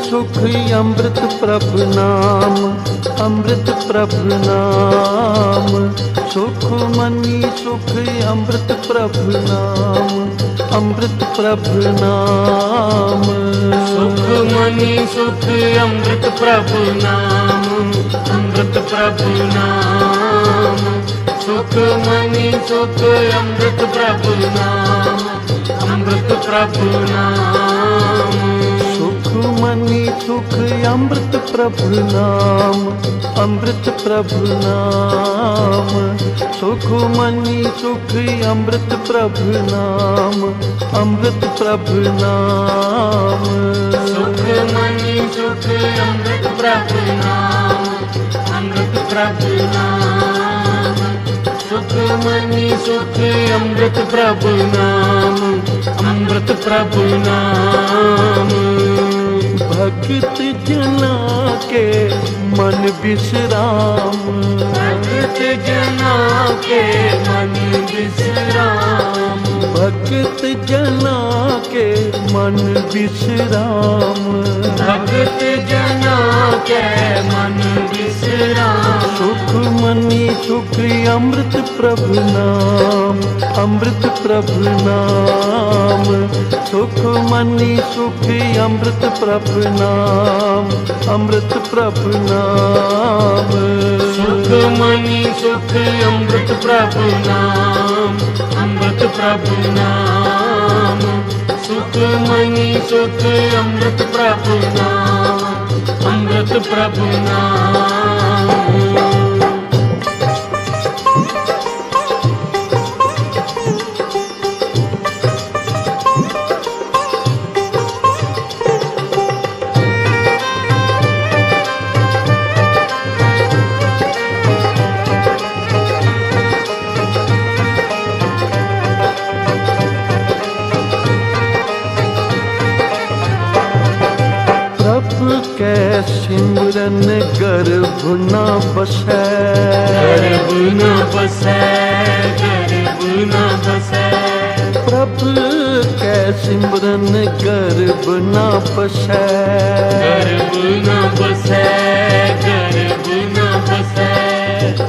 सुख अमृत प्रभु नाम, अमृत प्रभु नाम। सुख मनी सुख अमृत प्रभु नाम, अमृत प्रभु नाम। सुख मनी सुख अमृत प्रभु नाम, अमृत प्रभु नाम। सुख मनी सुख अमृत प्रभु नाम, अमृत प्रभु नाम। सुख मनी सुख अमृत प्रभु नाम, अमृत प्रभु नाम। सुख मनी सुख अमृत प्रभु नाम, अमृत प्रभु नाम। सुख मनी सुख अमृत प्रभु नाम, अमृत प्रभु नाम। सुख मनी सुख अमृत प्रभु नाम, अमृत प्रभु नाम। भक्त जना के मन विश्राम, भक्त जना के मन विश्राम। भक्त जना के मन विश्राम। भक्त जना के मन विश्राम। सुख मनी सुख अमृत प्रभु नाम, अमृत प्रभु नाम। सुख मनी सुख अमृत प्रभु नाम, अमृत प्रभु नाम। सुख मनी सुख अमृत प्रभु नाम, अमृत प्रभु नाम। सुख मनी सुख अमृत प्रभु नाम, अमृत प्रभु नाम। कै सिमरन गर्भ न बसै, गर्भ न बसै, गर्भ न बसै। प्रभु कै सिमरन गर्भ न बसै, गर्भ न बसै, गर्भ न बसै।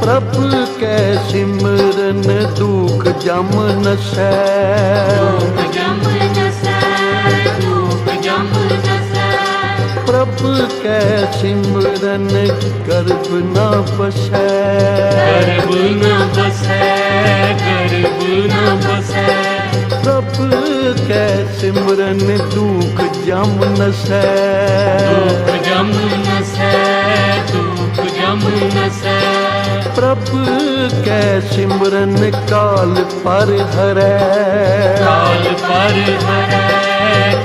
प्रभु कै सिमरन दुख जम नसै, दुख जम नसै, दुख जम नसै। प्रभु कै सिमरन गर्भ न बसै, गर्भ न बसै, गर्भ न बसै। प्रभु कै सिमरन दुख जम नसै, दुख जम नसै, दुख जम नसै। प्रभु कै सिमरन काल पर हरै, काल पर हरै,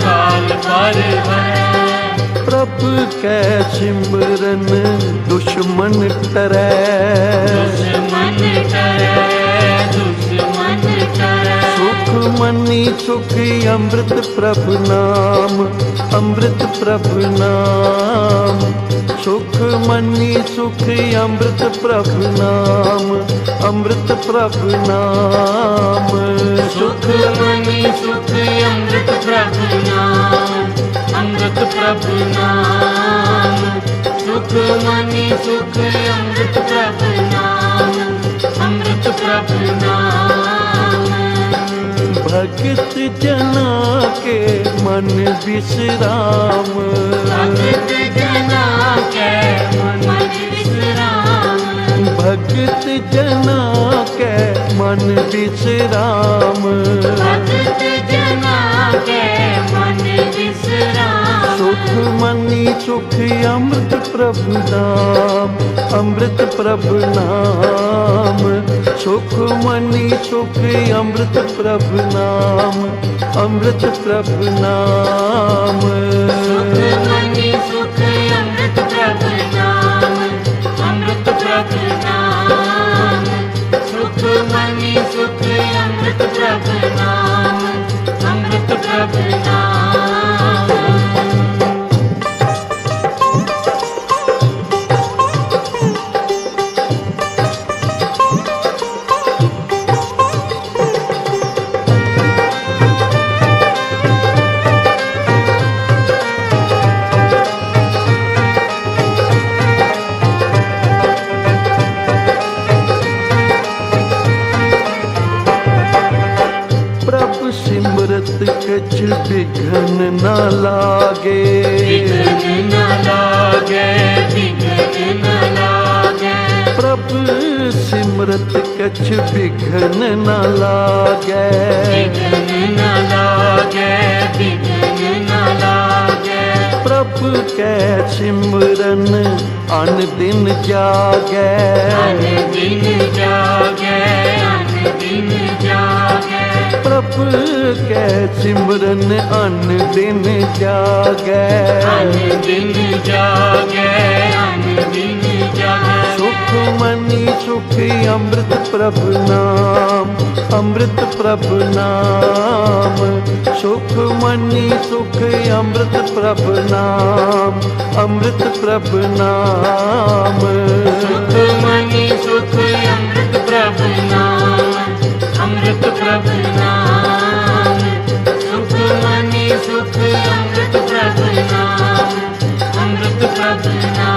काल पर हरै। प्रभु कै सिमरन दुश्मन टरै, दुश्मन टरै, दुश्मन टरै। सुख मनी सुख अमृत प्रभु नाम, अमृत प्रभु नाम। सुख मनी सुख अमृत प्रभु नाम, अमृत प्रभु नाम। सुख मनी सुख अमृत प्रभु नाम, अमृत प्रभु नाम। सुख मनी सुख अमृत प्रभु नाम, अमृत प्रभु नाम। भगत जना के मन विश्राम, भगत जना के मन विश्राम। भगत जना के मन विश्राम। भगत जना के मन विश्राम। सुख मनी सुख अमृत प्रभु नाम, अमृत प्रभु नाम। सुख मनी सुख अमृत प्रभु नाम, अमृत प्रभु नाम। सुख मनी विघन न लागे, विघ्न न लागे, विघ्न न लागे। प्रभु सिमरत कछ विघन न लागे, विघ्न न लागे, विघ्न न लागे। प्रभु कै सिमरन अन दिन जागे, अन दिन जागे, अन दिन जागे। प्रभु कै सिमरन अन दिन जागे, अन दिन जागे, अन दिन जागे। सुख मनी सुखी अमृत प्रभु नाम, अमृत प्रभु नाम। सुख मनी सुख अमृत प्रभु नाम, अमृत प्रभु नाम। सुख मनी सुख अमृत प्रभु नाम, अमृत प्रभु नाम। सुख मनी सुख अमृत प्रभु नाम, अमृत प्रभु नाम।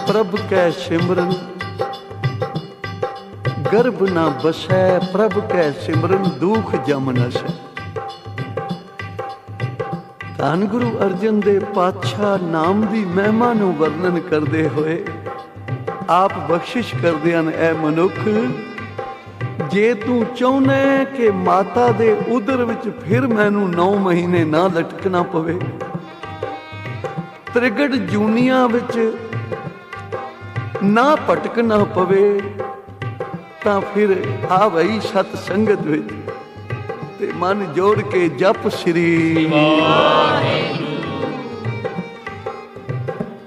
प्रभ कै सिमरन गर्भ ना बसै, प्रभ कै सिमरन दुख जम नसै। ਧੰਨ ਗੁਰੂ ਅਰਜਨ ਦੇਵ ਪਾਤਸ਼ਾਹ ਨਾਮ ਦੀ ਮਹਿਮਾ ਨੂੰ ਵਰਣਨ ਕਰਦੇ ਹੋਏ ਆਪ ਬਖਸ਼ਿਸ਼ ਕਰਦੇ ਹਨ, ਐ ਮਨੁੱਖ ਜੇ ਤੂੰ ਚਾਹੁੰਦਾ ਕਿ ਮਾਤਾ ਦੇ ਉਦਰ ਵਿੱਚ ਫਿਰ ਮੈਨੂੰ 9 ਮਹੀਨੇ ਨਾ ਲਟਕਣਾ ਪਵੇ, ਤ੍ਰਿਗੜ ਜੂਨੀਆਂ ਵਿੱਚ ਨਾ ਭਟਕਣਾ ਪਵੇ, ਤਾਂ ਫਿਰ ਆ ਵਈ ਸਤ ਸੰਗਤ ਵਿੱਚ ਤੇ ਮਨ ਜੋੜ ਕੇ ਜਪ ਸ੍ਰੀ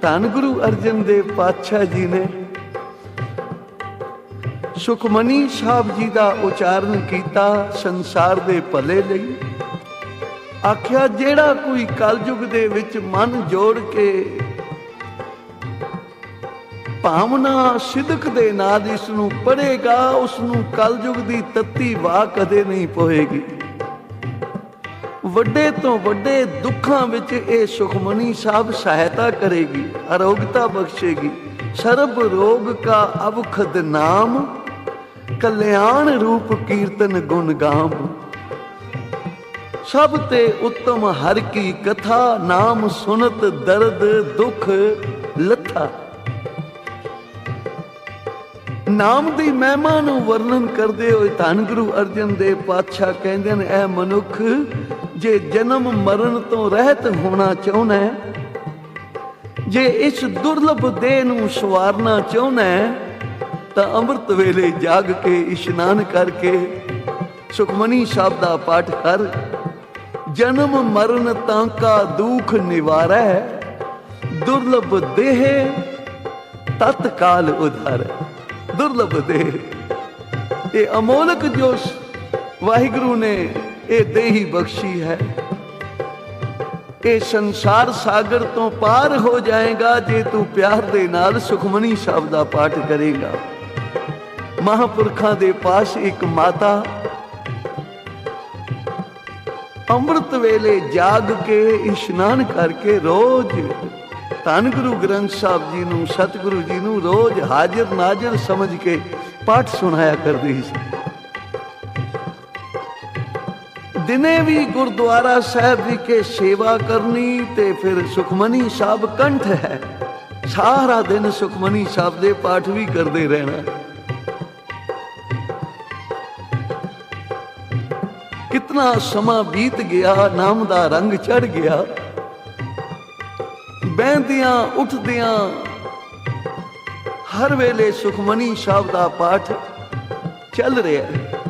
ਧੰਨ ਗੁਰੂ ਅਰਜਨ ਦੇਵ ਪਾਤਸ਼ਾਹ ਜੀ ਨੇ ਸੁਖਮਨੀ ਸਾਹਿਬ ਜੀ ਦਾ ਉਚਾਰਨ ਕੀਤਾ ਸੰਸਾਰ ਦੇ ਭਲੇ ਲਈ। ਆਖਿਆ ਜਿਹੜਾ ਕੋਈ ਕਲਯੁਗ ਦੇ ਵਿੱਚ ਮਨ ਜੋੜ ਕੇ ਭਾਵਨਾ ਸਿਦਕ ਦੇ ਨਾਲ ਇਸ ਨੂੰ ਪੜ੍ਹੇਗਾ, ਉਸ ਨੂੰ ਕਲਯੁਗ ਦੀ ਤੱਤੀ ਵਾਹ ਕਦੇ ਨਹੀਂ ਪਵੇਗੀ। ਵੱਡੇ ਤੋਂ ਵੱਡੇ ਦੁੱਖਾਂ ਵਿੱਚ ਇਹ ਸੁਖਮਨੀ ਸਾਹਿਬ ਸਹਾਇਤਾ ਕਰੇਗੀ, ਅਰੋਗਤਾ ਬਖਸ਼ੇਗੀ। ਸਰਬ ਰੋਗ ਕਾ ਅਵਖਦ ਨਾਮ, ਕਲਿਆਣ ਰੂਪ ਕੀਰਤਨ ਗੁਣ ਗਾਮ। ਸਭ ਤੇ ਉੱਤਮ ਹਰ ਕੀ ਕਥਾ, ਨਾਮ ਸੁਨਤ ਦਰਦ ਦੁੱਖ ਲੱਥਾ। ਨਾਮ ਦੀ ਮਹਿਮਾ ਨੂੰ ਵਰਣਨ ਕਰਦੇ ਹੋਏ ਧੰਨ ਗੁਰੂ ਅਰਜਨ ਦੇਵ ਪਾਤਸ਼ਾਹ ਕਹਿੰਦੇ ਨੇ, ਐ ਮਨੁੱਖ ਜੇ ਜਨਮ ਮਰਨ ਤੋਂ ਰਹਿਤ ਹੋਣਾ ਚਾਹੁੰਦਾ ਹੈ, ਜੇ ਇਸ ਦੁਰਲਭ ਦੇਹ ਨੂੰ ਸਵਾਰਨਾ ਚਾਹੁੰਦਾ ਹੈ, ਤਾਂ ਅੰਮ੍ਰਿਤ ਵੇਲੇ ਜਾਗ ਕੇ ਇਸ਼ਨਾਨ ਕਰਕੇ ਸੁਖਮਨੀ ਸਾਹਿਬ ਦਾ ਪਾਠ ਕਰ। ਜਨਮ ਮਰਨ ਤਾਂ ਕਾ ਦੁਖ ਨਿਵਾਰੈ, ਦੁਰਲਭ ਦੇਹ ਤਤਕਾਲ ਉਧਾਰੈ। ਦੁਰਲਭ ਦੇਹ, ਇਹ ਅਮੋਲਕ ਜੋ ਵਾਹਿਗੁਰੂ ਨੇ ਇਹ ਦੇਹੀ ਬਖਸ਼ੀ ਹੈ, ਇਹ ਸੰਸਾਰ ਸਾਗਰ ਤੋਂ ਪਾਰ ਹੋ ਜਾਏਗਾ ਜੇ ਤੂੰ ਪਿਆਰ ਦੇ ਨਾਲ ਸੁਖਮਨੀ ਸਾਹਿਬ ਦਾ ਪਾਠ ਕਰੇਗਾ। ਮਹਾਂਪੁਰਖਾਂ ਦੇ ਪਾਸ ਇੱਕ ਮਾਤਾ ਅੰਮ੍ਰਿਤ ਵੇਲੇ ਜਾਗ ਕੇ ਇਸ਼ਨਾਨ ਕਰਕੇ ਰੋਜ਼ ਧੰਨ ਗੁਰੂ ਗ੍ਰੰਥ ਸਾਹਿਬ ਜੀ ਨੂੰ, ਸਤਿਗੁਰੂ ਜੀ ਨੂੰ ਰੋਜ਼ ਹਾਜ਼ਰ ਨਾਜ਼ਰ ਸਮਝ ਕੇ ਪਾਠ ਸੁਣਾਇਆ ਕਰਦੀ ਸੀ। ਦਿਨੇ ਵੀ ਗੁਰਦੁਆਰਾ ਸਾਹਿਬ ਵਿਖੇ ਸੇਵਾ ਕਰਨੀ ਤੇ ਫਿਰ ਸੁਖਮਨੀ ਸਾਹਿਬ ਕੰਠ ਹੈ, ਸਾਰਾ ਦਿਨ ਸੁਖਮਨੀ ਸਾਹਿਬ ਦੇ ਪਾਠ ਵੀ ਕਰਦੇ ਰਹਿਣਾ। ਕਿਤਨਾ ਸਮਾਂ ਬੀਤ ਗਿਆ, ਨਾਮ ਦਾ ਰੰਗ ਚੜ ਗਿਆ। ਬਹਿੰਦਿਆਂ ਉੱਠਦਿਆਂ ਹਰ ਵੇਲੇ ਸੁਖਮਨੀ ਸਾਹਿਬ ਦਾ ਪਾਠ ਚੱਲ ਰਿਹਾ ਹੈ,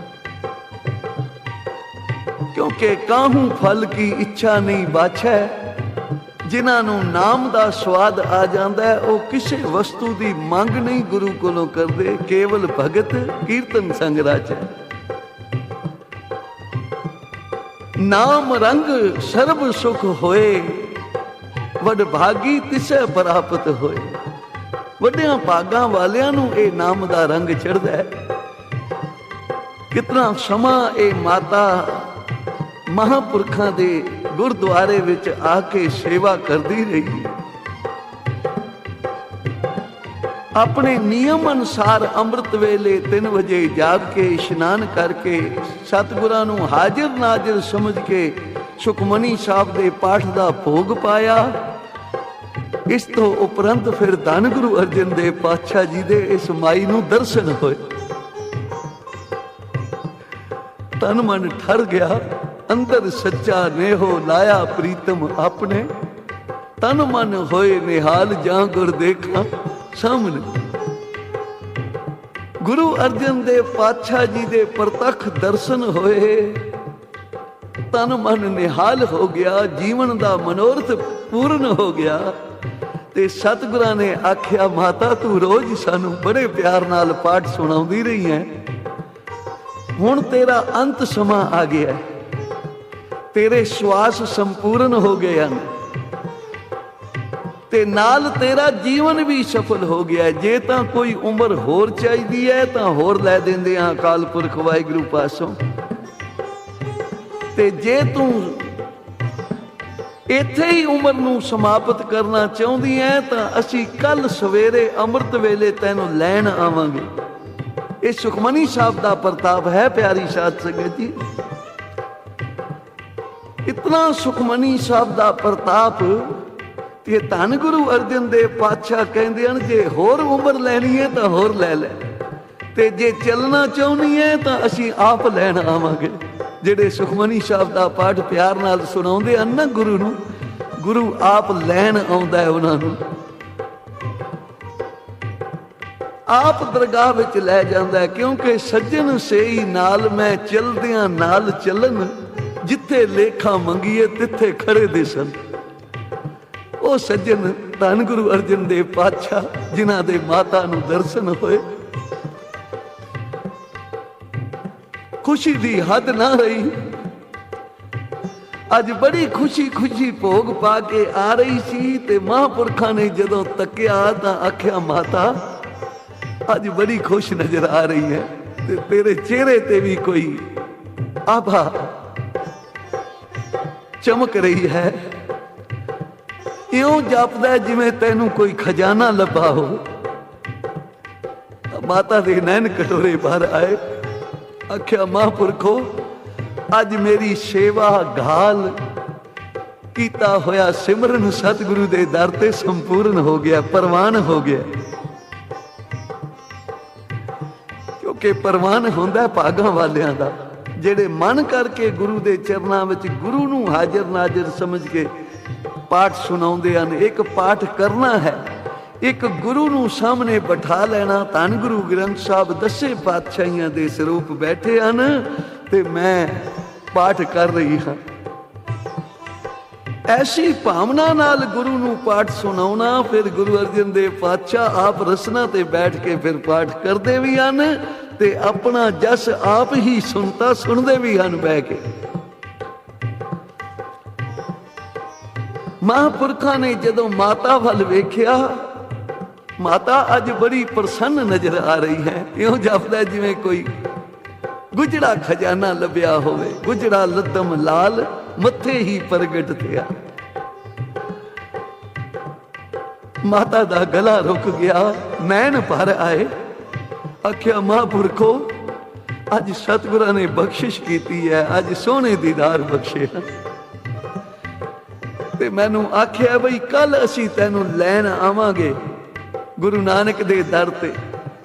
ਕਿਉਂਕਿ ਕਾਹੂ ਫਲ ਕੀ ਇੱਛਾ ਨਹੀਂ ਬਾਛੈ। ਜਿਨ੍ਹਾਂ ਨੂੰ ਨਾਮ ਦਾ ਸਵਾਦ ਆ ਜਾਂਦਾ ਹੈ, ਉਹ ਕਿਸੇ ਵਸਤੂ ਦੀ ਮੰਗ ਨਹੀਂ ਗੁਰੂ ਕੋਲੋਂ ਕਰਦੇ, ਕੇਵਲ ਭਗਤ ਕੀਰਤਨ ਸੰਗ ਰਾਚੈ। ਨਾਮ ਰੰਗ ਸਰਬ ਸੁਖ ਹੋਏ, ਵਡ ਭਾਗੀ ਤਿਸੈ ਪ੍ਰਾਪਤ ਹੋਏ। ਵੱਡਿਆਂ ਭਾਗਾਂ ਵਾਲਿਆਂ ਨੂੰ ਇਹ ਨਾਮ ਦਾ ਰੰਗ ਚੜ੍ਹਦਾ ਹੈ। ਕਿਤਨਾ ਸਮਾਂ ਇਹ ਮਾਤਾ ਮਹਾਂਪੁਰਖਾਂ ਦੇ ਗੁਰਦੁਆਰੇ ਵਿੱਚ ਆ ਕੇ ਸੇਵਾ ਕਰਦੀ ਰਹੀ। ਆਪਣੇ ਨਿਯਮ ਅਨੁਸਾਰ ਅੰਮ੍ਰਿਤ ਵੇਲੇ 3 ਵਜੇ ਜਾਗ ਕੇ ਇਸ਼ਨਾਨ ਕਰਕੇ ਸਤਿਗੁਰਾਂ ਨੂੰ ਹਾਜ਼ਰ ਨਾਜ਼ਰ ਸਮਝ ਕੇ ਸੁਖਮਨੀ ਸਾਹਿਬ ਦੇ ਪਾਠ ਦਾ ਭੋਗ ਪਾਇਆ। ਇਸ ਤੋਂ ਉਪਰੰਤ ਫਿਰ ਧੰਨ ਗੁਰੂ ਅਰਜਨ ਦੇਵ ਪਾਤਸ਼ਾਹ ਜੀ ਦੇ ਇਸ ਮਾਈ ਨੂੰ ਦਰਸ਼ਨ ਹੋਏ। ਤਨ ਮਨ ਠਰ ਗਿਆ, ਅੰਦਰ ਸੱਚਾ ਨੇਹੋ ਲਾਇਆ ਪ੍ਰੀਤਮ ਆਪਣੇ। ਤਨ ਮਨ ਹੋਏ ਨਿਹਾਲ ਜਾਂ ਗੁਰ ਦੇਖਾਂ ਸਾਹਮਣੇ। ਗੁਰੂ ਅਰਜਨ ਦੇਵ ਪਾਤਸ਼ਾਹ ਜੀ ਦੇ ਪ੍ਰਤੱਖ ਦਰਸ਼ਨ ਹੋਏ, ਤਨ ਮਨ ਨਿਹਾਲ ਹੋ ਗਿਆ, ਜੀਵਨ ਦਾ ਮਨੋਰਥ ਪੂਰਨ ਹੋ ਗਿਆ। ਤੇ ਸਤਿਗੁਰਾਂ ਨੇ ਆਖਿਆ, ਮਾਤਾ ਤੂੰ ਰੋਜ਼ ਸਾਨੂੰ ਬੜੇ ਪਿਆਰ ਨਾਲ ਪਾਠ ਸੁਣਾਉਂਦੀ ਰਹੀ ਹੈ, ਹੁਣ ਤੇਰਾ ਅੰਤ ਸਮਾਂ ਆ ਗਿਆ, ਤੇਰੇ ਸਵਾਸ ਸੰਪੂਰਨ ਹੋ ਗਏ ਹਨ ਤੇ ਨਾਲ ਤੇਰਾ ਜੀਵਨ ਵੀ ਸਫਲ ਹੋ ਗਿਆ। ਜੇ ਤਾਂ ਕੋਈ ਉਮਰ ਹੋਰ ਚਾਹੀਦੀ ਹੈ ਤਾਂ ਹੋਰ ਲੈ ਦਿੰਦੇ ਆ ਅਕਾਲ ਪੁਰਖ ਵਾਹਿਗੁਰੂ ਪਾਸੋਂ। ਤੇ ਜੇ ਤੂੰ ਇੱਥੇ ਹੀ ਉਮਰ ਨੂੰ ਸਮਾਪਤ ਕਰਨਾ ਚਾਹੁੰਦੀ ਹੈ ਤਾਂ ਅਸੀਂ ਕੱਲ ਸਵੇਰੇ ਅੰਮ੍ਰਿਤ ਵੇਲੇ ਤੈਨੂੰ ਲੈਣ ਆਵਾਂਗੇ। ਇਹ ਸੁਖਮਨੀ ਸਾਹਿਬ ਦਾ ਪ੍ਰਤਾਪ ਹੈ ਪਿਆਰੀ ਸਾਧ ਸੰਗਤ ਜੀ। ਇਤਨਾ ਸੁਖਮਨੀ ਸਾਹਿਬ ਦਾ ਪ੍ਰਤਾਪ ਕਿ ਧੰਨ ਗੁਰੂ ਅਰਜਨ ਦੇਵ ਪਾਤਸ਼ਾਹ ਕਹਿੰਦੇ ਹਨ, ਜੇ ਹੋਰ ਉਮਰ ਲੈਣੀ ਹੈ ਤਾਂ ਹੋਰ ਲੈ ਲੈ, ਤੇ ਜੇ ਚੱਲਣਾ ਚਾਹੁੰਦੀ ਹੈ ਤਾਂ ਅਸੀਂ ਆਪ ਲੈਣ ਆਵਾਂਗੇ। ਜਿਹੜੇ ਸੁਖਮਨੀ ਸਾਹਿਬ ਦਾ ਪਾਠ ਪਿਆਰ ਨਾਲ ਸੁਣਾਉਂਦੇ ਹਨ ਨਾ ਗੁਰੂ ਨੂੰ, ਗੁਰੂ ਆਪ ਲੈਣ ਆਉਂਦਾ ਹੈ ਉਹਨਾਂ ਨੂੰ, ਆਪ ਦਰਗਾਹ ਵਿੱਚ ਲੈ ਜਾਂਦਾ ਹੈ। ਕਿਉਂਕਿ ਸੱਜਣ ਸੇਈ ਨਾਲ ਮੈਂ ਚਲਦਿਆਂ ਨਾਲ ਚੱਲਣ, ਜਿੱਥੇ ਲੇਖਾਂ ਮੰਗੀਏ ਤਿੱਥੇ ਖੜੇ ਦਿਸਣ। ਉਹ ਸੱਜਣ ਧੰਨ ਗੁਰੂ ਅਰਜਨ ਦੇਵ ਪਾਤਸ਼ਾਹ ਜਿਨ੍ਹਾਂ ਦੇ ਮਾਤਾ ਨੂੰ ਦਰਸ਼ਨ ਹੋਏ, ਖੁਸ਼ੀ ਦੀ ਹੱਦ ਨਾ ਰਹੀ। ਅੱਜ ਬੜੀ ਖੁਸ਼ੀ ਖੁਸ਼ੀ ਭੋਗ ਪਾ ਕੇ ਆ ਰਹੀ ਸੀ ਤੇ ਮਹਾਂਪੁਰਖਾਂ ਨੇ ਜਦੋਂ ਤੱਕਿਆ ਤਾਂ ਆਖਿਆ, ਮਾਤਾ ਅੱਜ ਬੜੀ ਖੁਸ਼ ਨਜ਼ਰ ਆ ਰਹੀ ਹੈ ਤੇ ਤੇਰੇ ਚਿਹਰੇ ਤੇ ਵੀ ਕੋਈ ਆਭਾ ਚਮਕ ਰਹੀ ਹੈ, ਇਉਂ ਜਾਪਦਾ ਜਿਵੇਂ ਤੈਨੂੰ ਕੋਈ ਖਜ਼ਾਨਾ ਲੱਭਾ ਹੋ। ਮਾਤਾ ਦੇ ਨੈਣ ਕਟੋਰੇ ਬਾਹਰ ਆਏ, ਆਖਿਆ, ਮਹਾਂਪੁਰਖੋ ਅੱਜ ਮੇਰੀ ਸੇਵਾ ਘਾਲ ਕੀਤਾ ਹੋਇਆ ਸਿਮਰਨ ਸਤਿਗੁਰੂ ਦੇ ਦਰ ਤੇ ਸੰਪੂਰਨ ਹੋ ਗਿਆ, ਪ੍ਰਵਾਨ ਹੋ ਗਿਆ। ਕਿਉਂਕਿ ਪ੍ਰਵਾਨ ਹੁੰਦਾ ਭਾਗਾਂ ਵਾਲਿਆਂ ਦਾ, ਜਿਹੜੇ ਮਨ ਕਰਕੇ ਗੁਰੂ ਦੇ ਚਰਨਾਂ ਵਿੱਚ ਗੁਰੂ ਨੂੰ ਹਾਜ਼ਰ ਨਾਜ਼ਰ ਸਮਝ ਕੇ ਪਾਠ ਸੁਣਾਉਂਦੇ ਹਨ। ਇੱਕ ਪਾਠ ਕਰਨਾ ਹੈ, ਇੱਕ ਗੁਰੂ ਨੂੰ ਸਾਹਮਣੇ ਬਿਠਾ ਲੈਣਾ। ਧੰਨ ਗੁਰੂ ਗ੍ਰੰਥ ਸਾਹਿਬ 10 ਪਾਤਸ਼ਾਹੀਆਂ ਦੇ ਸਰੂਪ ਬੈਠੇ ਹਨ ਤੇ ਮੈਂ ਪਾਠ ਕਰ ਰਹੀ ਹਾਂ। ਐਸੀ ਭਾਵਨਾ ਨਾਲ ਗੁਰੂ ਨੂੰ ਪਾਠ ਸੁਣਾਉਣਾ। ਫਿਰ ਗੁਰੂ ਅਰਜਨ ਦੇਵ ਪਾਤਸ਼ਾਹ ਆਪ ਰਸਨਾ ਤੇ ਬੈਠ ਕੇ ਫਿਰ ਪਾਠ ਕਰਦੇ ਵੀ ਹਨ ਤੇ ਆਪਣਾ ਜਸ ਆਪ ਹੀ ਸੁਣਦੇ ਵੀ ਹਨ ਬਹਿ ਕੇ। ਮਹਾਂਪੁਰਖਾਂ ਨੇ ਜਦੋਂ ਮਾਤਾ ਵੱਲ ਵੇਖਿਆ, ਮਾਤਾ ਅੱਜ ਬੜੀ ਪ੍ਰਸੰਨ ਨਜ਼ਰ ਆ ਰਹੀ ਹੈ, ਇਉਂ ਜਾਪਦਾ ਜਿਵੇਂ ਕੋਈ ਗੁਜੜਾ ਖਜ਼ਾਨਾ ਲੱਭਿਆ ਹੋਵੇ। ਗੁਜੜਾ ਲੱਦਮ ਲਾਲ ਮੱਥੇ ਹੀ ਪ੍ਰਗਟ ਥਿਆ। ਮਾਤਾ ਦਾ ਗਲਾ ਰੁਕ ਗਿਆ, ਨੈਣ ਭਰ ਆਏ। ਆਖਿਆ, ਮਹਾਂਪੁਰਖੋ ਅੱਜ ਸਤਿਗੁਰਾਂ ਨੇ ਬਖਸ਼ਿਸ਼ ਕੀਤੀ ਹੈ, ਅੱਜ ਸੋਹਣੇ ਦੀਦਾਰ ਬਖਸ਼ੇ ਹਨ ਤੇ ਮੈਨੂੰ ਆਖਿਆ ਬਈ ਕੱਲ ਅਸੀਂ ਤੈਨੂੰ ਲੈਣ ਆਵਾਂਗੇ ਗੁਰੂ ਨਾਨਕ ਦੇ ਦਰ ਤੇ,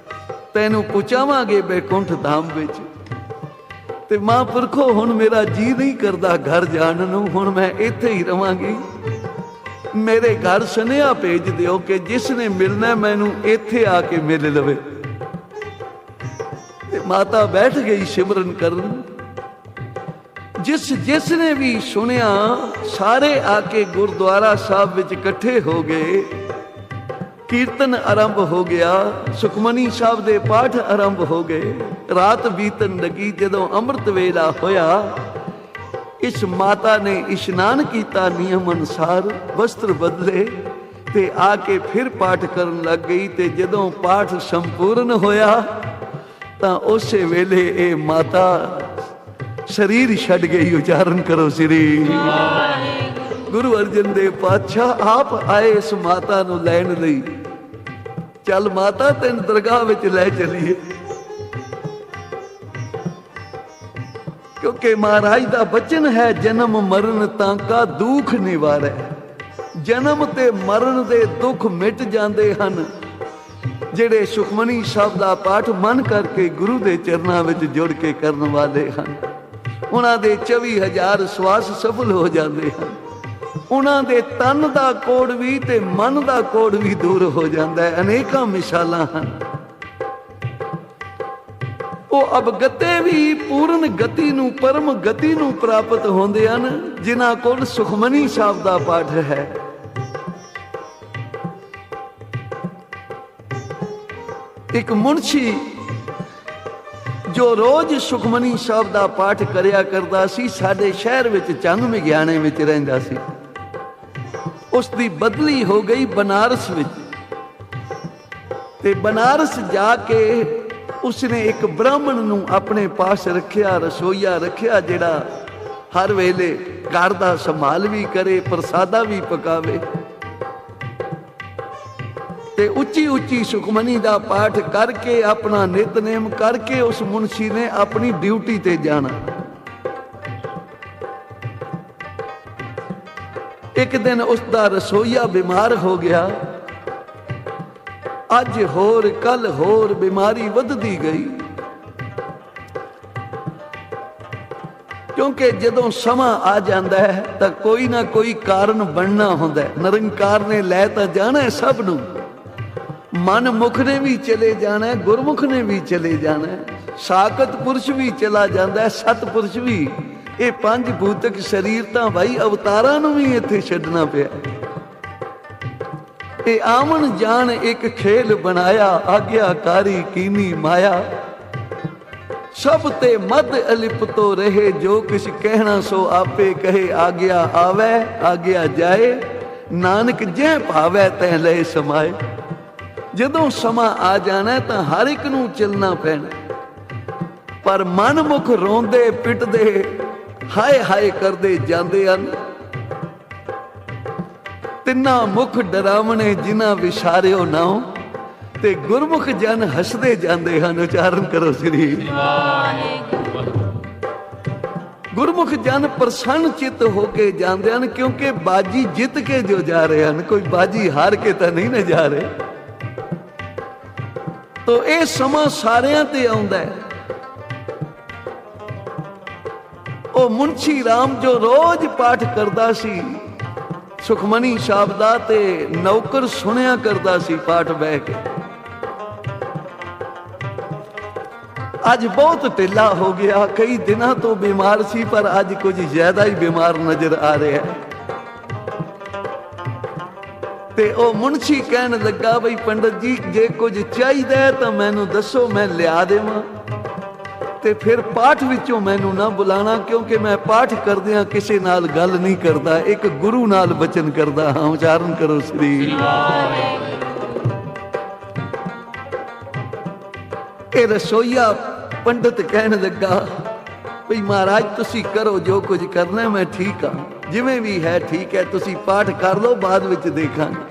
ਤੈਨੂੰ ਪਹੁੰਚਾਵਾਂਗੇ ਬੈਕੁੰਠ ਧਾਮ ਵਿੱਚ। ਤੇ ਮਹਾਂਪੁਰਖੋ ਹੁਣ ਮੇਰਾ ਜੀ ਨਹੀਂ ਕਰਦਾ ਘਰ ਜਾਣ ਨੂੰ, ਹੁਣ ਮੈਂ ਇੱਥੇ ਹੀ ਰਵਾਂਗੀ। ਮੇਰੇ ਘਰ ਸੁਨੇਹਾ ਭੇਜ ਦਿਓ ਕਿ ਜਿਸ ਨੇ ਮਿਲਣਾ ਮੈਨੂੰ ਇੱਥੇ ਆ ਕੇ ਮਿਲ ਲਵੇ। ਤੇ ਮਾਤਾ ਬੈਠ ਗਈ ਸਿਮਰਨ ਕਰਨ। ਜਿਸ ਨੇ ਵੀ ਸੁਣਿਆ ਸਾਰੇ ਆ ਕੇ ਗੁਰਦੁਆਰਾ ਸਾਹਿਬ ਵਿੱਚ ਇਕੱਠੇ ਹੋ ਗਏ। ਕੀਰਤਨ ਆਰੰਭ ਹੋ ਗਿਆ, ਸੁਖਮਨੀ ਸਾਹਿਬ ਦੇ ਪਾਠ ਆਰੰਭ ਹੋ ਗਏ। ਰਾਤ ਬੀਤਣ ਲੱਗੀ। ਜਦੋਂ ਅੰਮ੍ਰਿਤ ਵੇਲਾ ਹੋਇਆ, ਇਸ ਮਾਤਾ ਨੇ ਇਸ਼ਨਾਨ ਕੀਤਾ ਨਿਯਮ ਅਨੁਸਾਰ, ਵਸਤਰ ਬਦਲੇ ਤੇ ਆ ਕੇ ਫਿਰ ਪਾਠ ਕਰਨ ਲੱਗ ਗਈ। ਤੇ ਜਦੋਂ ਪਾਠ ਸੰਪੂਰਨ ਹੋਇਆ ਤਾਂ ਉਸੇ ਵੇਲੇ ਇਹ ਮਾਤਾ ਸਰੀਰ ਛੱਡ ਗਈ। ਉਚਾਰਨ ਕਰੋ ਸ੍ਰੀ ਗੁਰੂ ਅਰਜਨ ਦੇਵ ਪਾਤਸ਼ਾਹ ਆਪ ਆਏ ਇਸ ਮਾਤਾ ਨੂੰ ਲੈਣ ਲਈ। ਚੱਲ ਮਾਤਾ ਤੈਨੂੰ ਦਰਗਾਹ ਵਿੱਚ ਲੈ ਚਲੀਏ। ਕਿਉਂਕਿ ਮਹਾਰਾਜ ਦਾ ਬਚਨ ਹੈ, ਜਨਮ ਮਰਨ ਤਾਂ ਕਾ ਦੁੱਖ ਨਿਵਾਰੈ। ਜਨਮ ਤੇ ਮਰਨ ਦੇ ਦੁੱਖ ਮਿਟ ਜਾਂਦੇ ਹਨ ਜਿਹੜੇ ਸੁਖਮਨੀ ਸਾਹਿਬ ਦਾ ਪਾਠ ਮਨ ਕਰਕੇ ਗੁਰੂ ਦੇ ਚਰਨਾਂ ਵਿੱਚ ਜੁੜ ਕੇ ਕਰਨ ਵਾਲੇ ਹਨ। ਉਹਨਾਂ ਦੇ 24,000 ਸਵਾਸ ਸਫਲ ਹੋ ਜਾਂਦੇ ਹਨ। ਉਹਨਾਂ ਦੇ ਤਨ ਦਾ ਕੋੜ ਵੀ ਤੇ ਮਨ ਦਾ ਕੋੜ ਵੀ ਦੂਰ ਹੋ ਜਾਂਦਾ ਹੈ। ਅਨੇਕਾਂ ਮਿਸਾਲਾਂ ਹਨ। ਉਹ ਅਬਗਤੇ ਵੀ ਪੂਰਨ ਗਤੀ ਨੂੰ, ਪਰਮ ਗਤੀ ਨੂੰ ਪ੍ਰਾਪਤ ਹੁੰਦੇ ਹਨ ਜਿਨ੍ਹਾਂ ਕੋਲ ਸੁਖਮਨੀ ਸਾਹਿਬ ਦਾ ਪਾਠ ਹੈ। ਇੱਕ ਮੁਨਸ਼ੀ ਜੋ ਰੋਜ਼ ਸੁਖਮਨੀ ਸਾਹਿਬ ਦਾ ਪਾਠ ਕਰਿਆ ਕਰਦਾ ਸੀ, ਸਾਡੇ ਸ਼ਹਿਰ ਵਿੱਚ ਚੰਗ ਮਿਗਿਆਣੇ ਵਿੱਚ ਰਹਿੰਦਾ ਸੀ। ਉਸ ਦੀ ਬਦਲੀ ਹੋ ਗਈ ਬਨਾਰਸ ਵਿੱਚ, ਤੇ ਬਨਾਰਸ ਜਾ ਕੇ ਉਸਨੇ ਇੱਕ ਬ੍ਰਾਹਮਣ ਨੂੰ ਆਪਣੇ ਪਾਸ ਰੱਖਿਆ, ਰਸੋਈਆ ਰੱਖਿਆ, ਜਿਹੜਾ ਹਰ ਵੇਲੇ ਘਰ ਦਾ ਸੰਭਾਲ ਵੀ ਕਰੇ, ਪ੍ਰਸਾਦਾ ਵੀ ਪਕਾਵੇ ਤੇ ਉੱਚੀ ਉੱਚੀ ਸੁਖਮਨੀ ਦਾ ਪਾਠ ਕਰਕੇ, ਆਪਣਾ ਨਿਤਨੇਮ ਕਰਕੇ ਉਸ ਮੁਨਸ਼ੀ ਨੇ ਆਪਣੀ ਡਿਊਟੀ ਤੇ ਜਾਣਾ। ਇੱਕ ਦਿਨ ਉਸ ਦਾ ਰਸੋਈਆ ਬਿਮਾਰ ਹੋ ਗਿਆ। ਅੱਜ ਹੋਰ ਕੱਲ ਹੋਰ ਬਿਮਾਰੀ ਵੱਧਦੀ ਗਈ, ਕਿਉਂਕਿ ਜਦੋਂ ਸਮਾਂ ਆ ਜਾਂਦਾ ਹੈ ਤਾਂ ਕੋਈ ਨਾ ਕੋਈ ਕਾਰਨ ਬਣਨਾ ਹੁੰਦਾ ਹੈ। ਨਿਰੰਕਾਰ ਨੇ ਲੈ ਤਾਂ ਜਾਣਾ ਹੈ ਸਭ ਨੂੰ, ਮਨ ਮੁਖ ਨੇ ਵੀ ਚਲੇ ਜਾਣਾ ਹੈ, ਗੁਰਮੁਖ ਨੇ ਵੀ ਚਲੇ ਜਾਣਾ ਹੈ, ਸਾਕਤ ਪੁਰਸ਼ ਵੀ ਚਲਾ ਜਾਂਦਾ ਹੈ, ਸਤਪੁਰਸ਼ ਵੀ। ਇਹ ਪੰਜ ਭੂਤਕ ਸਰੀਰ ਤਾਂ ਭਾਈ ਅਵਤਾਰਾਂ ਨੂੰ ਵੀ ਇੱਥੇ ਛੱਡਣਾ ਪਿਆ। ਇਹ ਆਵਣ ਜਾਣ ਇੱਕ ਖੇਲ ਬਣਾਇਆ, ਆਗਿਆਕਾਰੀ ਕੀਨੀ ਮਾਇਆ। ਸਭ ਤੇ ਮਦ ਅਲਿਪਤੋ ਰਹੇ, ਜੋ ਕਿਛ ਕਹਿਣਾ ਸੋ ਆਪੇ ਕਹੇ। ਆਗਿਆ ਆਵੇ ਆਗਿਆ ਜਾਏ, ਨਾਨਕ ਜੈ ਭਾਵੈ ਤੈ ਲੈ ਸਮਾਏ। ਜਦੋਂ ਸਮਾਂ ਆ ਜਾਣਾ ਤਾਂ ਹਰ ਇੱਕ ਨੂੰ ਚੱਲਣਾ ਪੈਣਾ, ਪਰ ਮਨ ਮੁਖ ਰੋਂਦੇ ਪਿੱਟਦੇ ਹਾਏ ਹਾਏ ਕਰਦੇ ਜਾਂਦੇ ਹਨ। ਤਿੰਨਾਂ ਮੁਖ ਡਰਾਵਣੇ ਜਿਨ੍ਹਾਂ ਵਿਸਾਰਿਓ ਨਾਉ, ਤੇ ਗੁਰਮੁਖ ਜਨ ਹੱਸਦੇ ਜਾਂਦੇ ਹਨ। ਉਚਾਰਨ ਕਰੋ ਸ੍ਰੀ ਵਾਹਿਗੁਰੂ। ਗੁਰਮੁਖ ਜਨ ਪ੍ਰਸੰਨ ਚਿੱਤ ਹੋ ਕੇ ਜਾਂਦੇ ਹਨ, ਕਿਉਂਕਿ ਬਾਜੀ ਜਿੱਤ ਕੇ ਜੋ ਜਾ ਰਹੇ ਹਨ, ਕੋਈ ਬਾਜੀ ਹਾਰ ਕੇ ਤਾਂ ਨਹੀਂ ਨਾ ਜਾ ਰਹੇ। ਤੋ ਇਹ ਸਮਾਂ ਸਾਰਿਆਂ ਤੇ ਆਉਂਦਾ ਹੈ। ਉਹ ਮੁਨਸ਼ੀ ਰਾਮ ਜੋ ਰੋਜ਼ ਪਾਠ ਕਰਦਾ ਸੀ ਸੁਖਮਨੀ ਸਾਹਿਬ ਦਾ, ਤੇ ਨੌਕਰ ਸੁਣਿਆ ਕਰਦਾ ਸੀ ਪਾਠ ਬਹਿ ਕੇ, ਅੱਜ ਬਹੁਤ ਢਿੱਲਾ ਹੋ ਗਿਆ। ਕਈ ਦਿਨਾਂ ਤੋਂ ਬਿਮਾਰ ਸੀ, ਪਰ ਅੱਜ ਕੁਝ ਜ਼ਿਆਦਾ ਹੀ ਬਿਮਾਰ ਨਜ਼ਰ ਆ ਰਿਹਾ ਹੈ। ਤੇ ਉਹ ਮੁਨਸ਼ੀ ਕਹਿਣ ਲੱਗਾ, ਬਈ ਪੰਡਤ ਜੀ ਜੇ ਕੁਝ ਚਾਹੀਦਾ ਤਾਂ ਮੈਨੂੰ ਦੱਸੋ, ਮੈਂ ਲਿਆ ਦੇਵਾਂ। ਤੇ ਫਿਰ ਪਾਠ ਵਿੱਚੋਂ ਮੈਨੂੰ ਨਾ ਬੁਲਾਣਾ, ਕਿਉਂਕਿ ਮੈਂ ਪਾਠ ਕਰਦਿਆਂ ਕਿਸੇ ਨਾਲ ਗੱਲ ਨਹੀਂ ਕਰਦਾ, ਇੱਕ ਗੁਰੂ ਨਾਲ ਬਚਨ ਕਰਦਾ ਹਾਂ। ਉਚਾਰਨ ਕਰੋ ਸ੍ਰੀ ਵਾਹਿਗੁਰੂ। ਇਹ ਰਸੋਈਆ ਪੰਡਤ ਕਹਿਣ ਲੱਗਾ, ਬਈ ਮਹਾਰਾਜ ਤੁਸੀਂ ਕਰੋ ਜੋ ਕੁਝ ਕਰਨਾ, ਮੈਂ ਠੀਕ ਹਾਂ, ਜਿਵੇਂ ਵੀ ਹੈ ਠੀਕ ਹੈ, ਤੁਸੀਂ ਪਾਠ ਕਰ ਲਓ, ਬਾਅਦ ਵਿੱਚ ਦੇਖਾਂਗੇ।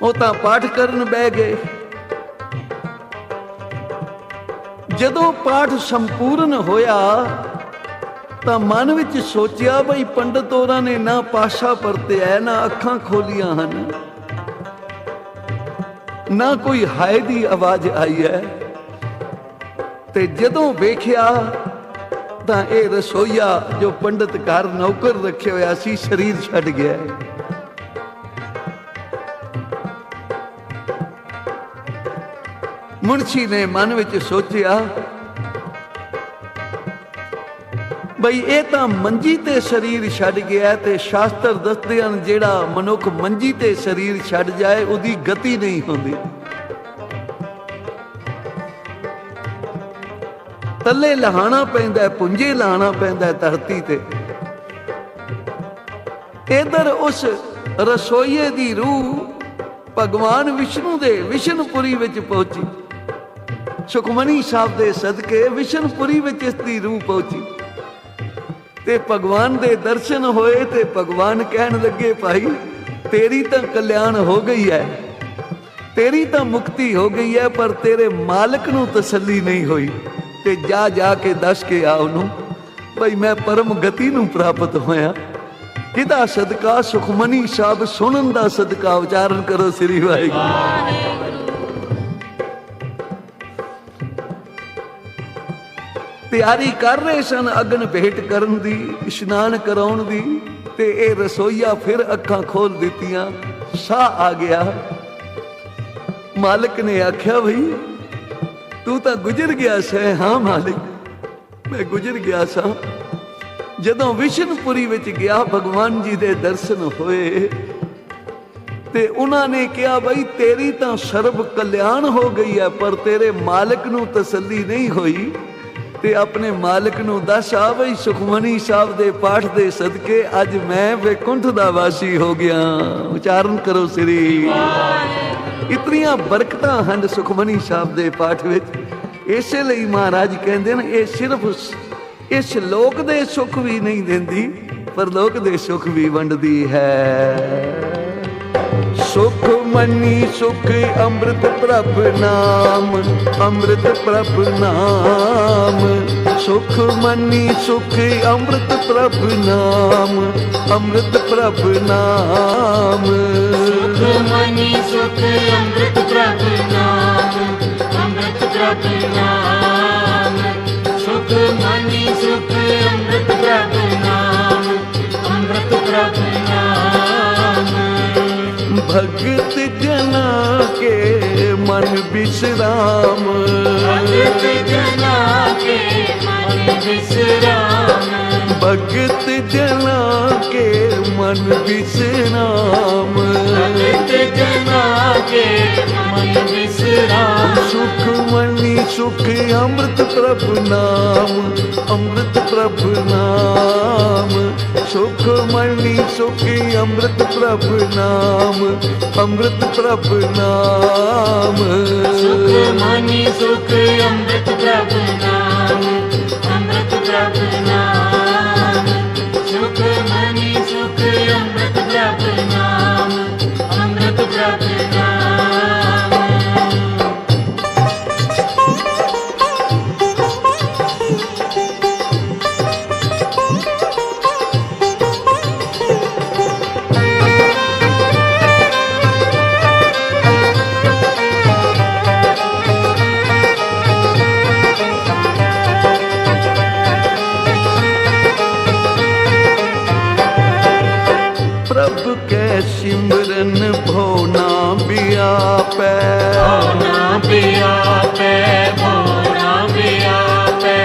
ਉਹ ਤਾਂ ਪਾਠ ਕਰਨ ਬਹਿ ਗਏ। ਜਦੋਂ ਪਾਠ ਸੰਪੂਰਨ ਹੋਇਆ ਤਾਂ ਮਨ ਵਿੱਚ ਸੋਚਿਆ, ਬਈ ਪੰਡਤ ਹੋਰਾਂ ਨੇ ਨਾ ਪਾਸ਼ਾ ਪਰਤਿਆ, ਨਾ ਅੱਖਾਂ ਖੋਲੀਆਂ ਹਨ, ਨਾ ਕੋਈ ਹਾਏ ਦੀ ਆਵਾਜ਼ ਆਈ ਹੈ। ਤੇ ਜਦੋਂ ਵੇਖਿਆ ਤਾਂ ਇਹ ਰਸੋਈਆ ਜੋ ਪੰਡਤ ਘਰ ਨੌਕਰ ਰੱਖਿਆ ਹੋਇਆ ਸੀ, ਸਰੀਰ ਛੱਡ ਗਿਆ। ਮੁਨਸ਼ੀ ਨੇ ਮਨ ਵਿੱਚ ਸੋਚਿਆ, ਬਈ ਇਹ ਤਾਂ ਮੰਜੀ ਤੇ ਸਰੀਰ ਛੱਡ ਗਿਆ, ਤੇ ਸ਼ਾਸਤਰ ਦੱਸਦੇ ਹਨ ਜਿਹੜਾ ਮਨੁੱਖ ਮੰਜੀ ਤੇ ਸਰੀਰ ਛੱਡ ਜਾਏ ਉਹਦੀ ਗਤੀ ਨਹੀਂ ਹੁੰਦੀ। ਤੱਲੇ ਲਹਾਣਾ ਪੈਂਦਾ, ਪੁੰਜੇ ਲਾਣਾ ਪੈਂਦਾ ਧਰਤੀ ਤੇ। ਇਧਰ ਉਸ ਰਸੋਈਏ ਦੀ ਰੂਹ ਭਗਵਾਨ ਵਿਸ਼ਨੂੰ ਦੇ ਵਿਸ਼ਨਪੁਰੀ ਵਿੱਚ ਪਹੁੰਚੀ। ਸੁਖਮਨੀ ਸਾਹਿਬ ਦੇ ਸਦਕੇ ਵਿਸ਼ਨਪੁਰੀ ਵਿੱਚ ਇਸ ਦੀ ਰੂਹ ਪਹੁੰਚੀ ਤੇ ਭਗਵਾਨ ਦੇ ਦਰਸ਼ਨ ਹੋਏ। ਤੇ ਭਗਵਾਨ ਕਹਿਣ ਲੱਗੇ, ਭਾਈ तेरी तो कल्याण हो गई है, तेरी तो मुक्ति हो गई है, पर तेरे मालिक नूं तसल्ली नहीं हुई। ते जा जा के दस के आ उन्हों भाई मैं परम गति नूं प्राप्त होया। किदा सदका? सुखमनी साहब सुनन दा सदका। उचारण करो श्री वाहिगुरू। ਤਿਆਰੀ ਕਰ ਰਹੇ ਸਨ ਅਗਨ ਭੇਟ ਕਰਨ ਦੀ, ਇਸ਼ਨਾਨ ਕਰਾਉਣ ਦੀ, ਤੇ ਇਹ ਰਸੋਈਆ ਫਿਰ ਅੱਖਾਂ ਖੋਲ ਦਿੱਤੀਆਂ। ਸਾਹ ਆ ਗਿਆ। ਮਾਲਕ ਨੇ ਆਖਿਆ ਭਈ ਤੂੰ ਤਾਂ ਗੁਜ਼ਰ ਗਿਆ ਸੈਂ। ਹਾਂ ਮਾਲਿਕ, ਮੈਂ ਗੁਜ਼ਰ ਗਿਆ ਸਾਂ। ਜਦੋਂ ਵਿਸ਼ਨਪੁਰੀ ਵਿੱਚ ਗਿਆ, ਭਗਵਾਨ ਜੀ ਦੇ ਦਰਸ਼ਨ ਹੋਏ ਤੇ ਉਹਨਾਂ ਨੇ ਕਿਹਾ ਬਈ ਤੇਰੀ ਤਾਂ ਸਰਬ ਕਲਿਆਣ ਹੋ ਗਈ ਹੈ, ਪਰ ਤੇਰੇ ਮਾਲਕ ਨੂੰ ਤਸੱਲੀ ਨਹੀਂ ਹੋਈ। ਤੇ ਆਪਣੇ ਮਾਲਕ ਨੂੰ ਦੱਸ ਆ ਬਈ ਸੁਖਮਨੀ ਸਾਹਿਬ ਦੇ ਪਾਠ ਦੇ ਸਦਕੇ ਅੱਜ ਮੈਂ ਵੈਕੁੰਠ ਦਾ ਵਾਸੀ ਹੋ ਗਿਆ। ਉਚਾਰਨ ਕਰੋ ਸ੍ਰੀ ਵਾਹਿਗੁਰੂ। ਇਤਨੀਆਂ ਬਰਕਤਾਂ ਹਨ ਸੁਖਮਨੀ ਸਾਹਿਬ ਦੇ ਪਾਠ ਵਿੱਚ। ਇਸੇ ਲਈ ਮਹਾਰਾਜ ਕਹਿੰਦੇ ਨੇ ਇਹ ਸਿਰਫ ਇਸ ਲੋਕ ਦੇ ਸੁੱਖ ਵੀ ਨਹੀਂ ਦਿੰਦੀ, ਪਰ ਲੋਕ ਦੇ ਸੁੱਖ ਵੀ ਵੰਡਦੀ ਹੈ। सुख मनी सुख अमृत प्रभ नाम, अमृत प्रभ नाम। सुख मनी सुख अमृत प्रभ नाम, अमृत प्रभ नाम। सुख मनी सुख अमृत प्रभ नाम, अमृत प्रभ नाम। सुख मनी सुख अमृत प्रभ नाम, अमृत प्रभ नाम। भगत जना के मन विश्राम, भगत जना के मन विश्राम। भगत जना के मन विश्राम, भगत जना के मन विश्राम। सुख मनी सुख अमृत प्रभ नाम, अमृत प्रभ नाम। सुख मनी सुख अमृत प्रभ नाम, अमृत प्रभ नाम। सुख मनी सुख अमृत प्रभ नाम, अमृत प्रभ नाम। सुख मनी सुख अमृत प्रभ नाम, अमृत प्रभ नाम। प्रभु के सिमरन भोना बियापै, भोना बियापै, भोना बियापै।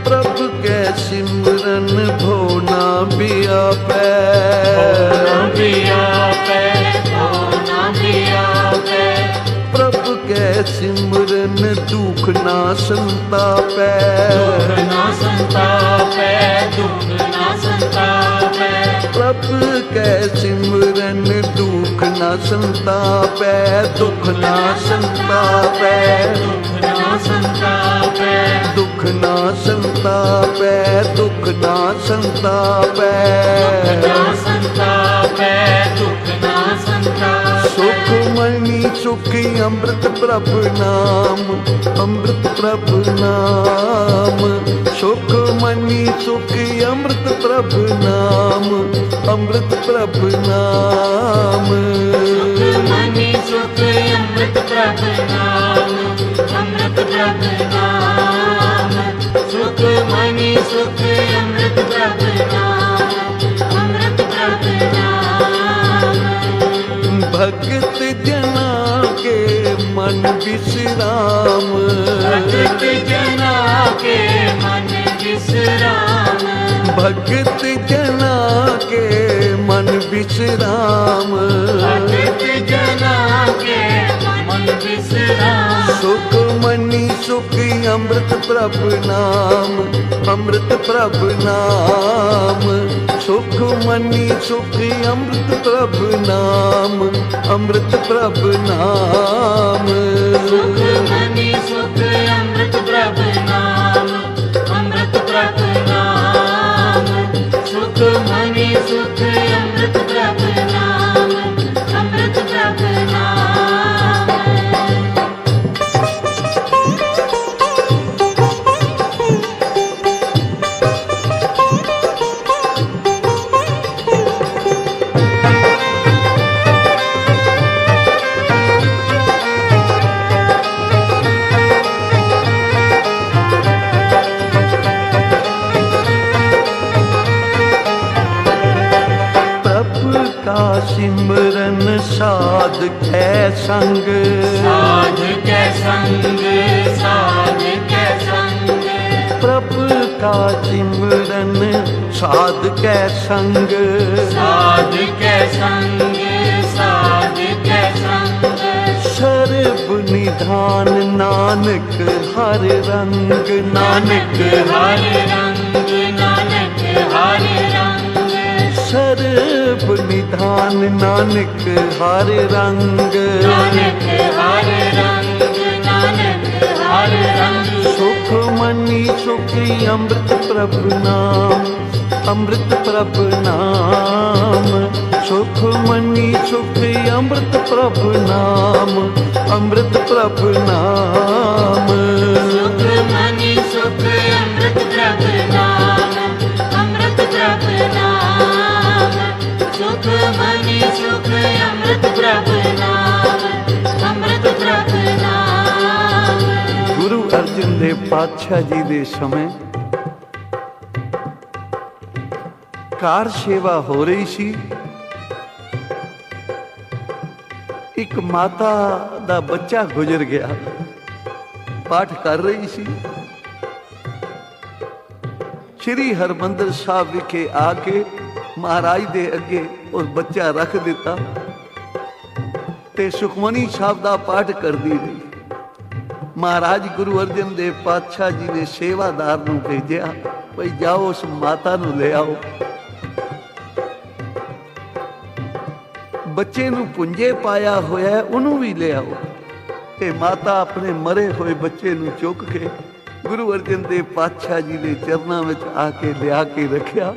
प्रभु के सिमरन भोना बियापै, भोना बियापै, भोना बियापै। प्रभु के सिमरन दुख ना संतापै, दुख ना संतापै, दुख ना संतापै। प्रभु के सिमरन दुख ना संतापै, दुख ना संतापै, दुख ना संतापै। दुख ना संतापै, दुख ना संतापै। दुख ना संतापै, दुख ना संतापै। सुख मनी सुख अमृत प्रभ नाम, अमृत प्रभ नाम। सुख मनी सुख अमृत प्रभ नाम, अमृत प्रभ नाम। सुख मनी सुख अमृत प्रभ नाम, अमृत प्रभ नाम। सुख मनी सुख अमृत प्रभ नाम, अमृत प्रभ नाम। भगत जना के मन विश्राम, भगत जना के मन विश्राम। भगत जना के मन विश्राम। भगत जना के मन विश्राम। सुख मनी सुख अमृत प्रभ नाम, अमृत प्रभ नाम। सुख मनी सुख अमृत प्रभ नाम, अमृत प्रभ नाम। सुख मनी सुख अमृत प्रभ नाम, अमृत प्रभ नाम। सुख मनी सुख अमृत प्रभ नाम, सिमरन साध कै संग, साध कै संग, साध कै संग। प्रभु का सिमरन साध कै संग, साध कै संग, साध कै संग। सर्ब निधान नानक हर रंग, नानक हर रंग, नानक हर रंग। सर्ब निधान नानक हर रंग, नानक हर रंग, नानक हर रंग। सुख मनी सुखी अमृत प्रभु नाम, अमृत प्रभु नाम। सुख मनी सुखी अमृत प्रभु नाम, अमृत प्रभु नाम। सुख मनी सुख अमृत प्रभु नाम, अमृत प्रभु नाम। सुख मनी सुख अमृत प्रभु नाम, अमृत प्रभु नाम। गुरु अर्जन देव पातशाह जी ਦੇ ਸਮੇਂ ਕਾਰ ਸੇਵਾ ਹੋ ਰਹੀ ਸੀ। ਇੱਕ ਮਾਤਾ ਦਾ ਬੱਚਾ ਗੁਜ਼ਰ ਗਿਆ, ਪਾਠ ਕਰ ਰਹੀ ਸੀ। ਸ਼੍ਰੀ ਹਰਮੰਦਰ ਸਾਹਿਬ ਵਿਖੇ ਆ ਕੇ ਮਹਾਰਾਜ ਦੇ ਅੱਗੇ ਉਹ ਬੱਚਾ ਰੱਖ ਦਿੱਤਾ ਤੇ ਸੁਖਮਨੀ ਸਾਹਿਬ ਦਾ ਪਾਠ ਕਰਦੀ ਰਹੀ। ਮਹਾਰਾਜ ਗੁਰੂ ਅਰਜਨ ਦੇਵ ਪਾਤਸ਼ਾਹ ਜੀ ਨੇ ਸੇਵਾਦਾਰ ਨੂੰ ਭੇਜਿਆ, ਭਈ ਜਾਓ ਉਸ ਮਾਤਾ ਨੂੰ ਲੈ ਆਓ। ਬੱਚੇ ਨੂੰ ਪੁੰਜੇ ਪਾਇਆ ਹੋਇਆ ਉਹਨੂੰ ਵੀ ਲੈ ਆਓ। ਤੇ ਮਾਤਾ ਆਪਣੇ ਮਰੇ ਹੋਏ ਬੱਚੇ ਨੂੰ ਚੁੱਕ ਕੇ ਗੁਰੂ ਅਰਜਨ ਦੇਵ ਪਾਤਸ਼ਾਹ ਜੀ ਦੇ ਚਰਨਾਂ ਵਿੱਚ ਆ ਕੇ ਲਿਆ ਕੇ ਰੱਖਿਆ।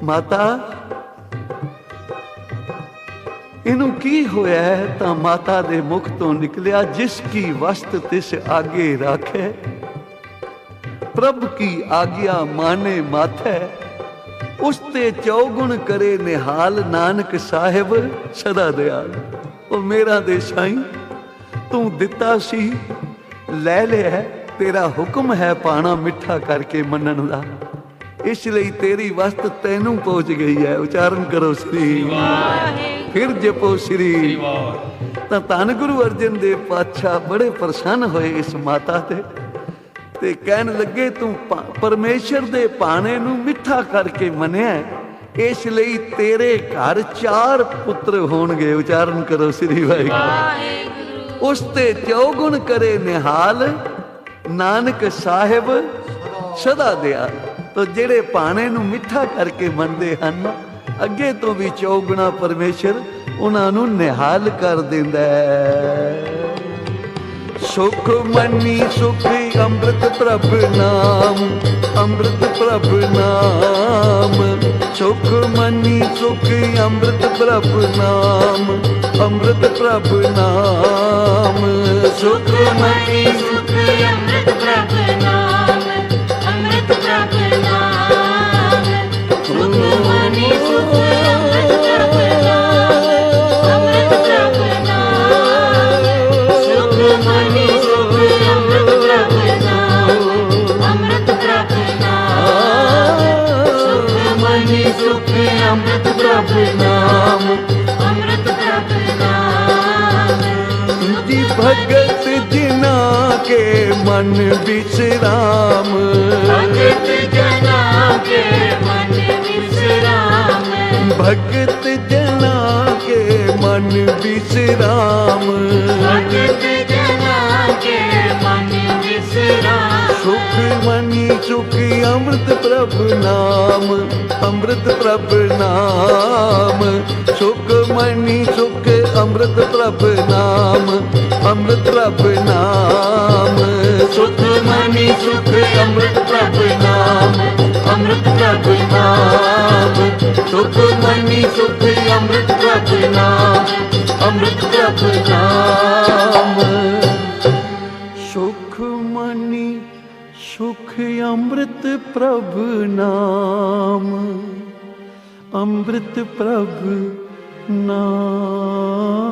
ਮਾਤਾ ਇਹਨੂੰ ਕੀ ਹੋਇਆ ਹੈ? ਤਾਂ ਮਾਤਾ ਦੇ ਮੁਖ ਤੋਂ ਨਿਕਲਿਆ, ਜਿਸ ਕੀ ਵਸਤ ਤਿਸ ਆਗੇ ਰਾਖੈ, ਪ੍ਰਭ ਕੀ ਆਗਿਆ ਮਾਨੇ ਮਾਥੈ। ਉਸ ਤੇ ਚੌਗੁਣ ਕਰੇ ਨਿਹਾਲ, ਨਾਨਕ ਸਾਹਿਬ ਸਦਾ ਦਿਆਲ। ਉਹ ਮੇਰਾ ਦੇ ਸਾਈਂ ਤੂੰ ਦਿੱਤਾ ਸੀ ਲੈ ਲਿਆ, ਤੇਰਾ ਹੁਕਮ ਹੈ ਪਾਣਾ ਮਿੱਠਾ ਕਰਕੇ ਮੰਨਣ ਦਾ, ਇਸ ਲਈ ਤੇਰੀ ਵਸਤ ਤੈਨੂੰ ਪਹੁੰਚ ਗਈ ਹੈ। ਉਚਾਰਨ ਕਰੋ ਸ੍ਰੀ ਵਾਹਿਗੁਰੂ, ਫਿਰ ਜਪੋ ਸ੍ਰੀ ਵਾਹਿਗੁਰੂ। ਤਾਂ ਧੰਨ ਗੁਰੂ ਅਰਜਨ ਦੇਵ ਪਾਤਸ਼ਾਹ ਬੜੇ ਪ੍ਰਸੰਨ ਹੋਏ ਇਸ ਮਾਤਾ ਤੇ ਕਹਿਣ ਲੱਗੇ ਤੂੰ ਪਰਮੇਸ਼ਰ ਦੇ ਭਾਣੇ ਨੂੰ ਮਿੱਠਾ ਕਰਕੇ ਮੰਨਿਆ, ਇਸ ਲਈ ਤੇਰੇ ਘਰ 4 ਪੁੱਤਰ ਹੋਣਗੇ। ਉਚਾਰਨ ਕਰੋ ਸ੍ਰੀ ਵਾਹਿਗੁਰੂ। ਉਸ ਤੇ ਚੌਗੁਣ ਕਰੇ ਨਿਹਾਲ, ਨਾਨਕ ਸਾਹਿਬ ਸਦਾ ਦਿਆਲ। ਤੋ ਜਿਹੜੇ ਭਾਣੇ ਨੂੰ ਮਿੱਠਾ ਕਰਕੇ ਮੰਨਦੇ ਹਨ, ਅੱਗੇ ਤੋਂ ਵੀ ਚੌਗੁਣਾ ਪਰਮੇਸ਼ਰ ਉਹਨਾਂ ਨੂੰ ਨਿਹਾਲ ਕਰ ਦਿੰਦਾ ਹੈ। ਸੁਖ ਮਨੀ ਸੁਖ ਅੰਮ੍ਰਿਤ ਪ੍ਰਭ ਨਾਮ, ਅੰਮ੍ਰਿਤ ਪ੍ਰਭ ਨਾਮ। ਸੁਖ ਮਨੀ ਸੁਖ ਅੰਮ੍ਰਿਤ ਪ੍ਰਭ ਨਾਮ, ਅੰਮ੍ਰਿਤ ਪ੍ਰਭ ਨਾਮ। ਸੁਖ ਮਨੀ ਸੁਖ ਅੰਮ੍ਰਿਤ ਪ੍ਰਭ ਨਾਮ, ਅੰਮ੍ਰਿਤ ਪ੍ਰਭ ਨਾਮ। ਸੁਖ ਮਨੀ ਸੁਖ ਅੰਮ੍ਰਿਤ ਪ੍ਰਭ ਨਾਮ, ਅੰਮ੍ਰਿਤ ਪ੍ਰਭ ਨਾਮ। ਸੁਖ ਮਨੀ ਸੁਖ ਅੰਮ੍ਰਿਤ ਪ੍ਰਭ ਨਾਮ, ਅੰਮ੍ਰਿਤ ਪ੍ਰਭ ਨਾਮ। ਸੁਖ ਮਨੀ ਸੁਖ ਅੰਮ੍ਰਿਤ ਪ੍ਰਭ ਨਾਮ, ਅੰਮ੍ਰਿਤ ਪ੍ਰਭ ਨਾਮ। जी भगत जिना के मन विश्राम, भगत जना के मन विश्राम। भगत जना के मन विश्राम। भगत जना के मन विश्राम। सुख मनी सुख अमृत प्रभ नाम, अमृत प्रभ नाम। सुख मनी सुख अमृत प्रभ नाम, अमृत प्रभ नाम। सुख मनी सुख अमृत प्रभ नाम, अमृत प्रभ नाम। सुख मनी सुख अमृत प्रभ नाम, अमृत प्रभ नाम। सुख मनी सुख अमृत प्रभ नाम, अमृत प्रभ नाम।